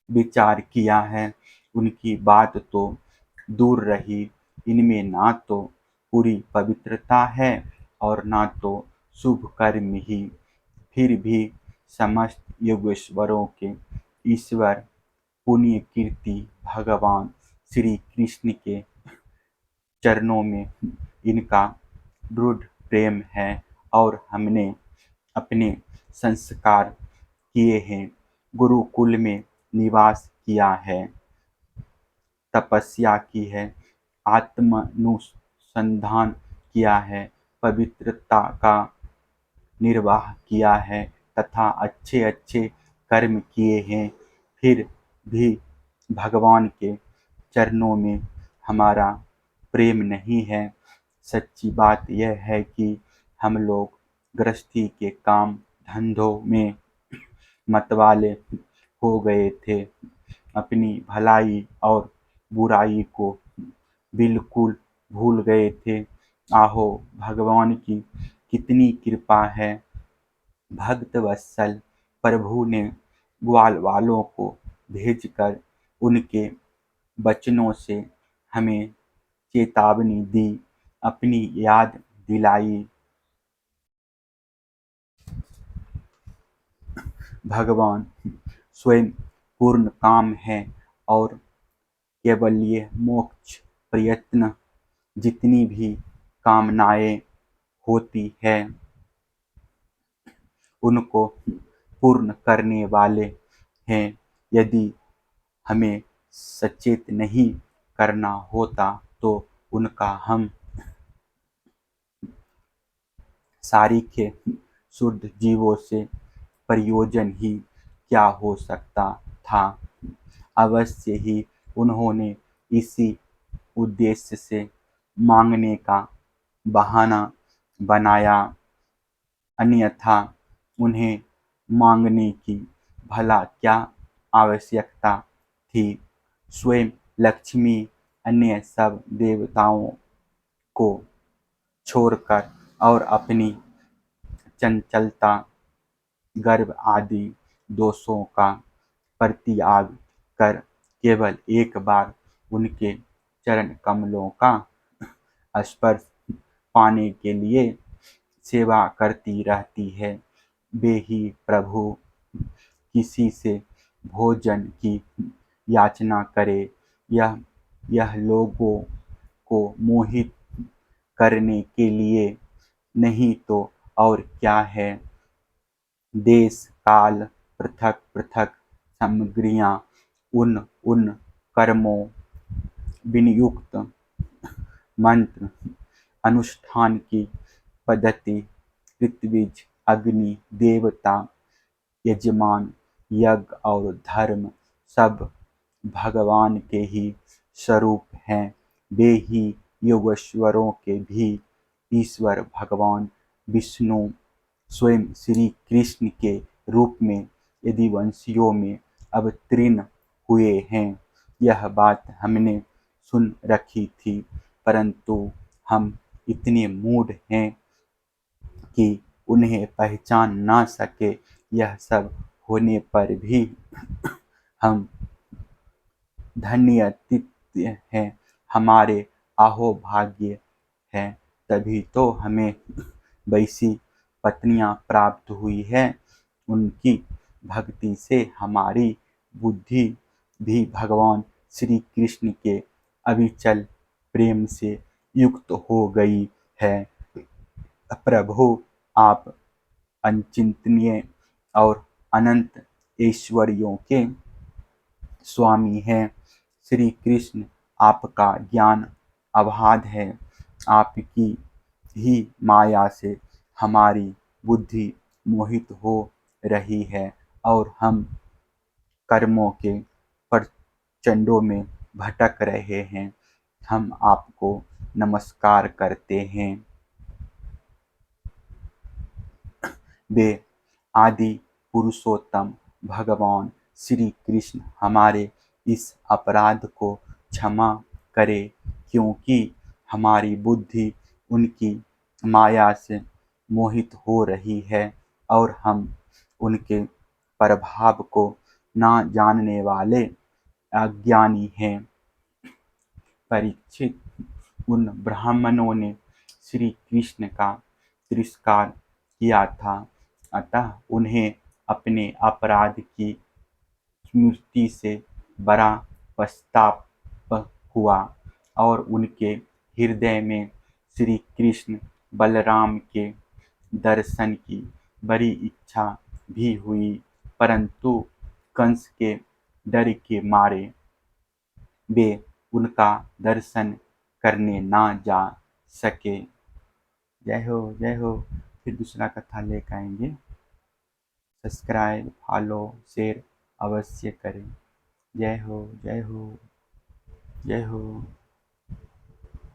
विचार किया है, उनकी बात तो दूर रही, इनमें ना तो पूरी पवित्रता है और ना तो शुभ कर्म ही। फिर भी समस्त योगेश्वरों के ईश्वर पुण्य कीर्ति भगवान श्री कृष्ण के चरणों में इनका दृढ़ प्रेम है और हमने अपने संस्कार किए हैं, गुरुकुल में निवास किया है, तपस्या की है, आत्मानुसंधान किया है, पवित्रता का निर्वाह किया है तथा अच्छे अच्छे कर्म किए हैं, फिर भी भगवान के चरणों में हमारा प्रेम नहीं है। सच्ची बात यह है कि हम लोग गृहस्थी के काम धंधों में मतवाले हो गए थे, अपनी भलाई और बुराई को बिल्कुल भूल गए थे। आहो, भगवान की कितनी कृपा है, भक्त वत्सल प्रभु ने ग्वाल वालों को भेजकर उनके वचनों से हमें चेतावनी दी, अपनी याद दिलाई। भगवान स्वयं पूर्ण काम है और केवल ये मोक्ष प्रयत्न जितनी भी कामनाएं होती है उनको पूर्ण करने वाले हैं। यदि हमें सचेत नहीं करना होता तो उनका हम सारीखे शुद्ध जीवों से प्रयोजन ही क्या हो सकता था। अवश्य ही उन्होंने इसी उद्देश्य से मांगने का बहाना बनाया, अन्यथा उन्हें मांगने की भला क्या आवश्यकता थी। स्वयं लक्ष्मी अन्य सब देवताओं को छोड़कर और अपनी चंचलता, गर्व आदि दोषों का परित्याग कर केवल एक बार उनके चरण कमलों का स्पर्श पाने के लिए सेवा करती रहती है। वे ही प्रभु किसी से भोजन की याचना करे, यह लोगों को मोहित करने के लिए नहीं तो और क्या है। देश काल पृथक पृथक सामग्रियां उन उन कर्मों विनियुक्त मंत्र अनुष्ठान की पद्धति, ऋत्विज, अग्नि देवता, यजमान, यज्ञ और धर्म सब भगवान के ही स्वरूप हैं। वे ही योगेश्वरों के भी ईश्वर भगवान विष्णु स्वयं श्री कृष्ण के रूप में यदुवंशियों में अवतीर्ण हुए हैं। यह बात हमने सुन रखी थी, परंतु हम इतने मूढ़ हैं कि उन्हें पहचान ना सके। यह सब होने पर भी हम धन्य हैं, हमारे अहोभाग्य है, तभी तो हमें वैसी पत्नियां प्राप्त हुई है। उनकी भक्ति से हमारी बुद्धि भी भगवान श्री कृष्ण के अविचल प्रेम से युक्त हो गई है। प्रभु आप अचिंतनीय और अनंत ऐश्वर्यों के स्वामी हैं। श्री कृष्ण आपका ज्ञान अगाध है, आपकी ही माया से हमारी बुद्धि मोहित हो रही है और हम कर्मों के प्रचंडों में भटक रहे हैं। हम आपको नमस्कार करते हैं। वे आदि पुरुषोत्तम भगवान श्री कृष्ण हमारे इस अपराध को क्षमा करें, क्योंकि हमारी बुद्धि उनकी माया से मोहित हो रही है और हम उनके प्रभाव को ना जानने वाले अज्ञानी हैं। परीक्षित, उन ब्राह्मणों ने श्री कृष्ण का तिरस्कार किया था, अतः उन्हें अपने अपराध की स्मृति से बड़ा पछतावा हुआ और उनके हृदय में श्री कृष्ण बलराम के दर्शन की बड़ी इच्छा भी हुई, परंतु कंस के डर के मारे वे उनका दर्शन करने ना जा सके। जय हो, जय हो। फिर दूसरा कथा लेकर आएंगे। सब्सक्राइब, फॉलो, शेयर अवश्य करें। जय हो, जय हो, जय हो।